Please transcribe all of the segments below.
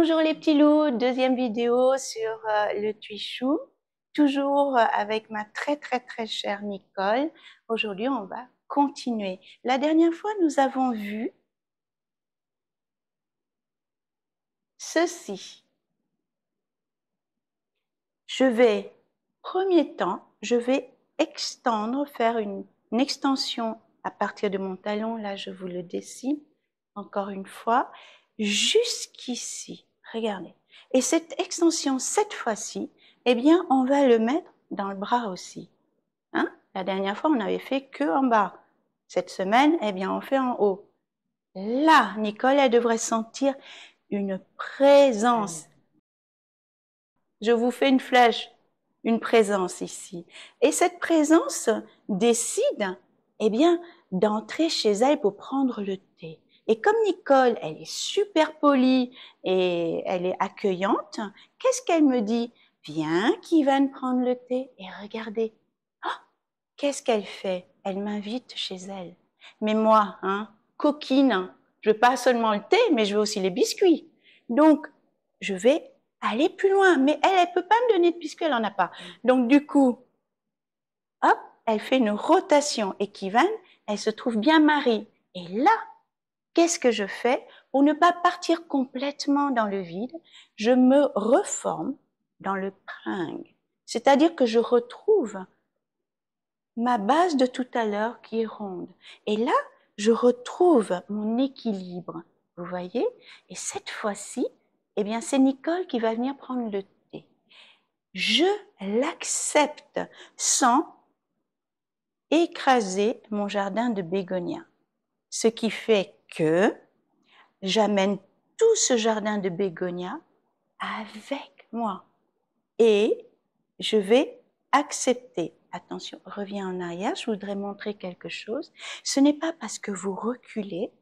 Bonjour les petits loups, deuxième vidéo sur le tuichou, toujours avec ma très chère Nicole. Aujourd'hui, on va continuer. La dernière fois, nous avons vu ceci. Premier temps, je vais faire une extension à partir de mon talon. Là, je vous le dessine encore une fois, jusqu'ici. Regardez. Et cette extension, cette fois-ci, eh bien, on va le mettre dans le bras aussi. Hein? La dernière fois, on n'avait fait que en bas. Cette semaine, eh bien, on fait en haut. Là, Nicole, elle devrait sentir une présence. Je vous fais une flèche, une présence ici. Et cette présence décide, eh bien, d'entrer chez elle pour prendre le thé. Et comme Nicole, elle est super polie et elle est accueillante, qu'est-ce qu'elle me dit? Viens, Kivan, prendre le thé. Et regardez, oh, qu'est-ce qu'elle fait? Elle m'invite chez elle. Mais moi, coquine, je veux pas seulement le thé, mais je veux aussi les biscuits. Donc, je vais aller plus loin. Mais elle peut pas me donner de biscuits, elle en a pas. Donc, du coup, hop, elle fait une rotation. Et Kivan, elle se trouve bien Marie. Et là, qu'est-ce que je fais? Pour ne pas partir complètement dans le vide, je me reforme dans le pring. C'est-à-dire que je retrouve ma base de tout à l'heure qui est ronde. Et là, je retrouve mon équilibre. Vous voyez? Et cette fois-ci, eh bien, c'est Nicole qui va venir prendre le thé. Je l'accepte sans écraser mon jardin de bégonias. Ce qui fait que j'amène tout ce jardin de bégonias avec moi. Et je vais accepter. Attention, reviens en arrière, je voudrais montrer quelque chose. Ce n'est pas parce que vous reculez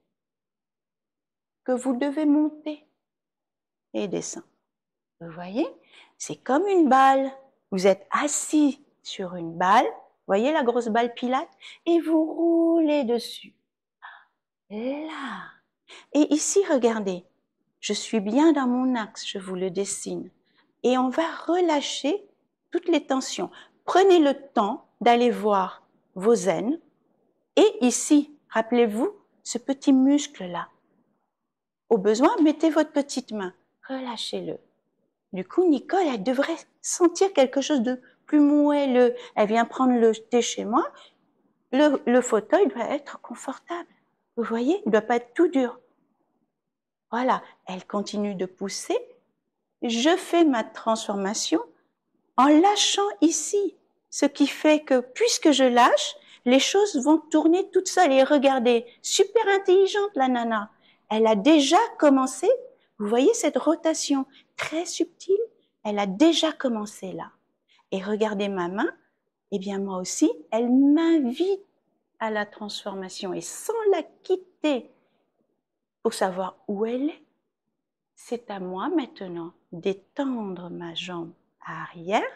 que vous devez monter et descendre. Vous voyez? C'est comme une balle. Vous êtes assis sur une balle, voyez la grosse balle Pilate, et vous roulez dessus. Là. Et ici, regardez, je suis bien dans mon axe, je vous le dessine. Et on va relâcher toutes les tensions. Prenez le temps d'aller voir vos aines. Et ici, rappelez-vous, ce petit muscle-là. Au besoin, mettez votre petite main. Relâchez-le. Du coup, Nicole, elle devrait sentir quelque chose de plus moelleux. Elle vient prendre le thé chez moi. Le fauteuil doit être confortable. Vous voyez, il ne doit pas être tout dur. Voilà, elle continue de pousser. Je fais ma transformation en lâchant ici. Ce qui fait que, puisque je lâche, les choses vont tourner toutes seules. Et regardez, super intelligente la nana. Elle a déjà commencé, vous voyez cette rotation très subtile? Elle a déjà commencé là. Et regardez ma main, eh bien moi aussi, elle m'invite à la transformation. Et sans la quitter pour savoir où elle est, c'est à moi maintenant d'étendre ma jambe arrière,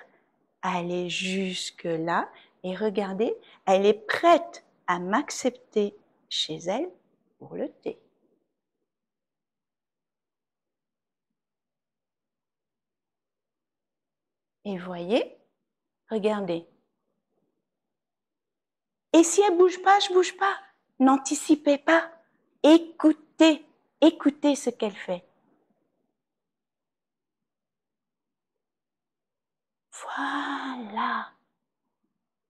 aller jusque là et regardez, elle est prête à m'accepter chez elle pour le thé. Et voyez, regardez. Et si elle bouge pas, je bouge pas. N'anticipez pas. Écoutez, écoutez ce qu'elle fait. Voilà.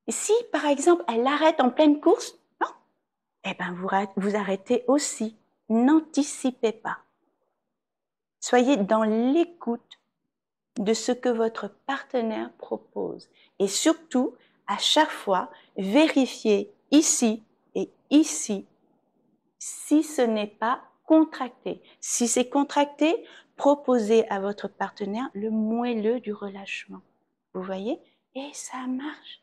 Et si, par exemple, elle arrête en pleine course, non, eh bien, vous arrêtez aussi. N'anticipez pas. Soyez dans l'écoute de ce que votre partenaire propose. Et surtout, à chaque fois, vérifiez ici et ici si ce n'est pas contracté. Si c'est contracté, proposez à votre partenaire le moelleux du relâchement. Vous voyez? Et ça marche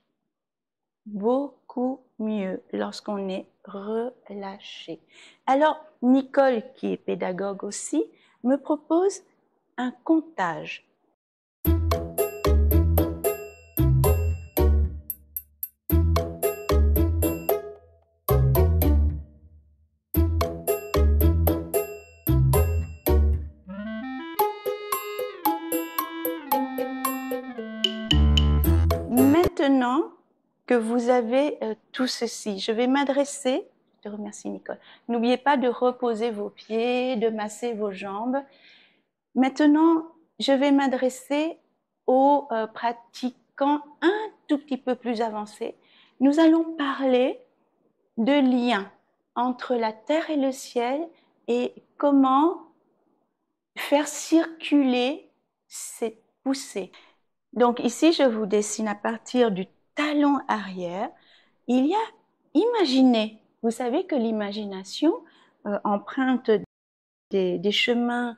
beaucoup mieux lorsqu'on est relâché. Alors, Nicole, qui est pédagogue aussi, me propose un comptage. Maintenant que vous avez tout ceci, je vais m'adresser, je te remercie Nicole, n'oubliez pas de reposer vos pieds, de masser vos jambes. Maintenant, je vais m'adresser aux pratiquants un tout petit peu plus avancés. Nous allons parler de lien entre la terre et le ciel et comment faire circuler ces poussées. Donc ici, je vous dessine à partir du talon arrière. Il y a, imaginez, vous savez que l'imagination emprunte des chemins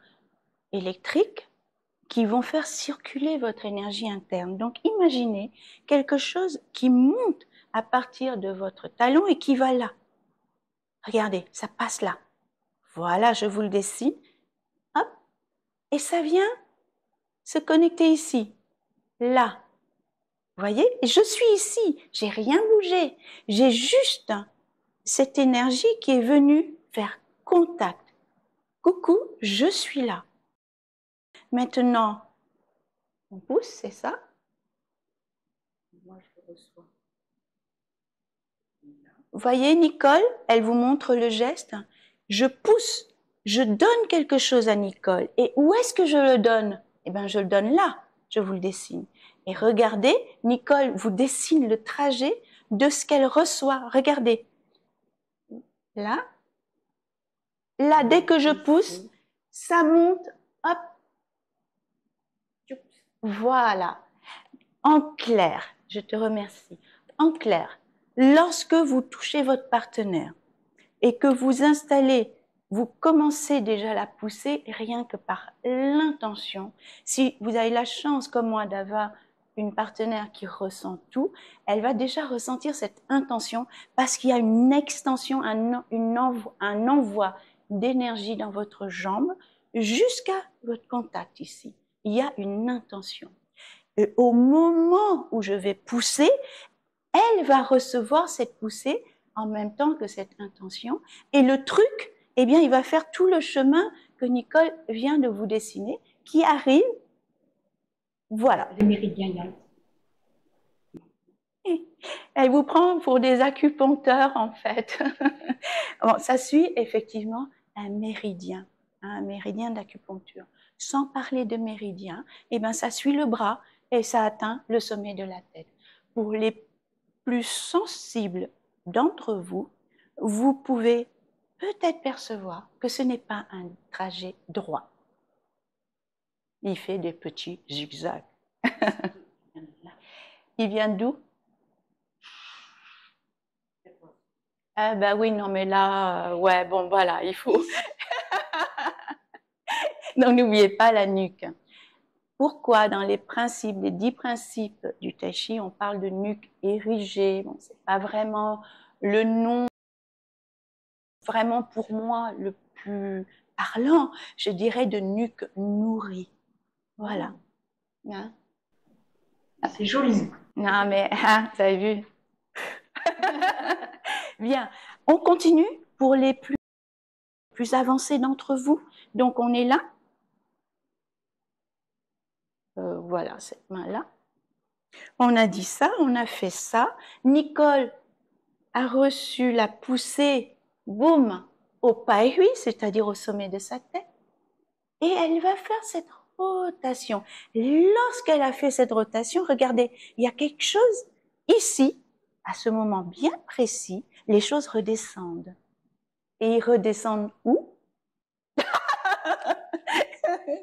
électriques qui vont faire circuler votre énergie interne. Donc imaginez quelque chose qui monte à partir de votre talon et qui va là. Regardez, ça passe là. Voilà, je vous le dessine. Hop, et ça vient se connecter ici, là. Vous voyez, je suis ici, j'ai rien bougé. J'ai juste cette énergie qui est venue faire contact. Coucou, je suis là. Maintenant, on pousse, c'est ça? Moi, je reçois. Vous voyez, Nicole, elle vous montre le geste. Je pousse, je donne quelque chose à Nicole. Et où est-ce que je le donne? Eh bien, je le donne là, je vous le dessine. Et regardez, Nicole vous dessine le trajet de ce qu'elle reçoit. Regardez. Là. Là, dès que je pousse, ça monte. Hop. Voilà. En clair, je te remercie. En clair, lorsque vous touchez votre partenaire et que vous installez, vous commencez déjà à la pousser rien que par l'intention. Si vous avez la chance, comme moi, d'avoir une partenaire qui ressent tout, elle va déjà ressentir cette intention parce qu'il y a une extension, un envoi d'énergie dans votre jambe jusqu'à votre contact ici. Il y a une intention. Et au moment où je vais pousser, elle va recevoir cette poussée en même temps que cette intention. Et le truc, eh bien, il va faire tout le chemin que Nicole vient de vous dessiner, qui arrive, voilà. Les méridiens. Elle vous prend pour des acupuncteurs, en fait. Bon, ça suit effectivement un méridien d'acupuncture. Sans parler de méridien, eh bien, ça suit le bras et ça atteint le sommet de la tête. Pour les plus sensibles d'entre vous, vous pouvez peut-être percevoir que ce n'est pas un trajet droit. Il fait des petits zigzags. Il vient d'où? Ah bah oui, non mais là, ouais, bon voilà, il faut... Donc n'oubliez pas la nuque. Pourquoi dans les principes, les 10 principes du Tai Chi, on parle de nuque érigée? Bon, c'est pas vraiment le nom, vraiment pour moi, le plus parlant, je dirais de nuque nourrie. Voilà. Hein? C'est joli. Non mais, hein, vous avez vu? Bien, on continue pour les plus avancés d'entre vous. Donc on est là. Voilà, cette main-là. On a dit ça, on a fait ça. Nicole a reçu la poussée, boum, au pai hui, c'est-à-dire au sommet de sa tête. Et elle va faire cette rotation. Lorsqu'elle a fait cette rotation, regardez, il y a quelque chose ici, à ce moment bien précis, les choses redescendent. Et ils redescendent où?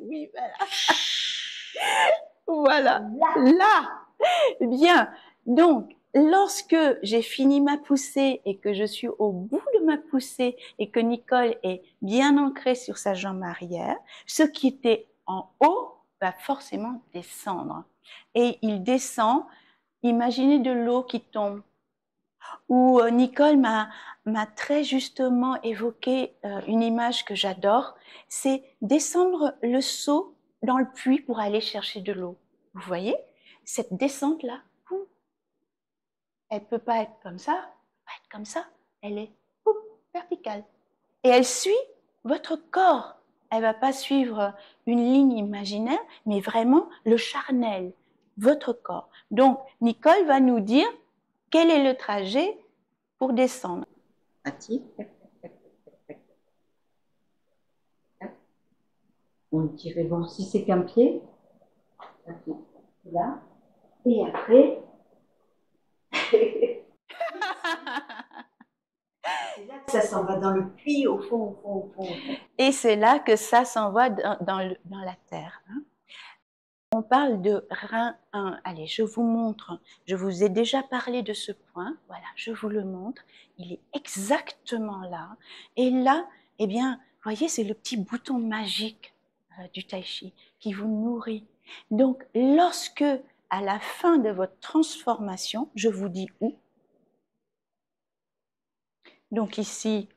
Oui, voilà. Voilà. Là. Bien. Donc, lorsque j'ai fini ma poussée et que je suis au bout de ma poussée et que Nicole est bien ancrée sur sa jambe arrière, ce qui était en haut va forcément descendre. Et il descend, imaginez de l'eau qui tombe. Où Nicole m'a très justement évoqué une image que j'adore, c'est descendre le seau dans le puits pour aller chercher de l'eau. Vous voyez, cette descente-là, elle ne peut pas être comme ça, pas être comme ça, elle est verticale. Et elle suit votre corps. Elle ne va pas suivre une ligne imaginaire, mais vraiment le charnel. votre corps. Donc, Nicole va nous dire quel est le trajet pour descendre. On dirait, bon, si c'est qu'un pied, là, et après, c'est là que ça s'en va dans le puits, au fond, au fond, au fond. Et c'est là que ça s'envoie dans la terre. Hein. On parle de rein 1. Allez, je vous montre. Je vous ai déjà parlé de ce point. Voilà, je vous le montre. Il est exactement là. Et là, eh bien, voyez, c'est le petit bouton magique du tai chi qui vous nourrit. Donc, lorsque, à la fin de votre transformation, je vous dis où. Donc ici,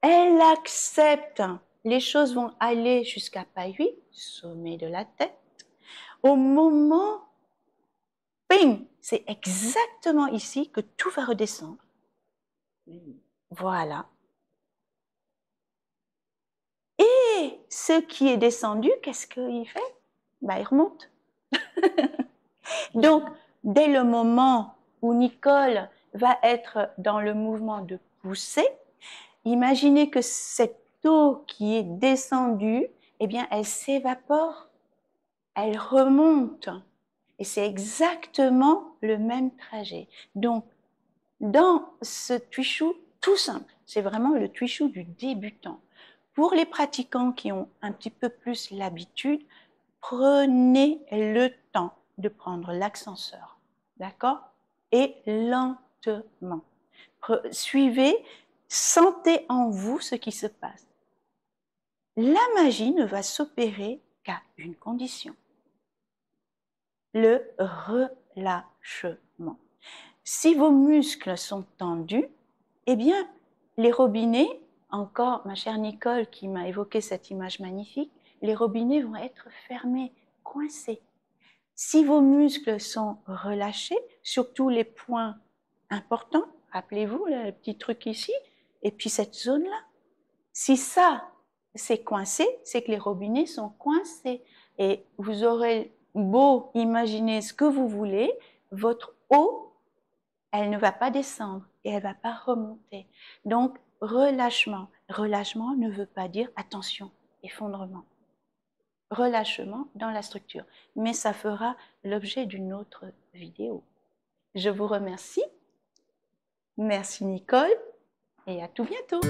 elle accepte. Les choses vont aller jusqu'à pas 8, sommet de la tête. Au moment, ping, c'est exactement ici que tout va redescendre. Voilà. Et ce qui est descendu, qu'est-ce qu'il fait? Ben, il remonte. Donc, dès le moment où Nicole va être dans le mouvement de pousser, imaginez que cette eau qui est descendue, eh bien, elle s'évapore, elle remonte. Et c'est exactement le même trajet. Donc, dans ce tuishu tout simple, c'est vraiment le tuishu du débutant. Pour les pratiquants qui ont un petit peu plus l'habitude, prenez le temps de prendre l'ascenseur, d'accord? Et lentement. Suivez, sentez en vous ce qui se passe. La magie ne va s'opérer qu'à une condition, le relâchement. Si vos muscles sont tendus, eh bien, les robinets, encore ma chère Nicole qui m'a évoqué cette image magnifique, les robinets vont être fermés, coincés. Si vos muscles sont relâchés, surtout les points importants, rappelez-vous le petit truc ici, et puis cette zone-là, si ça c'est coincé, c'est que les robinets sont coincés. Et vous aurez beau imaginer ce que vous voulez, votre eau, elle ne va pas descendre et elle ne va pas remonter. Donc, relâchement. Relâchement ne veut pas dire attention, effondrement. Relâchement dans la structure. Mais ça fera l'objet d'une autre vidéo. Je vous remercie. Merci Nicole et à tout bientôt.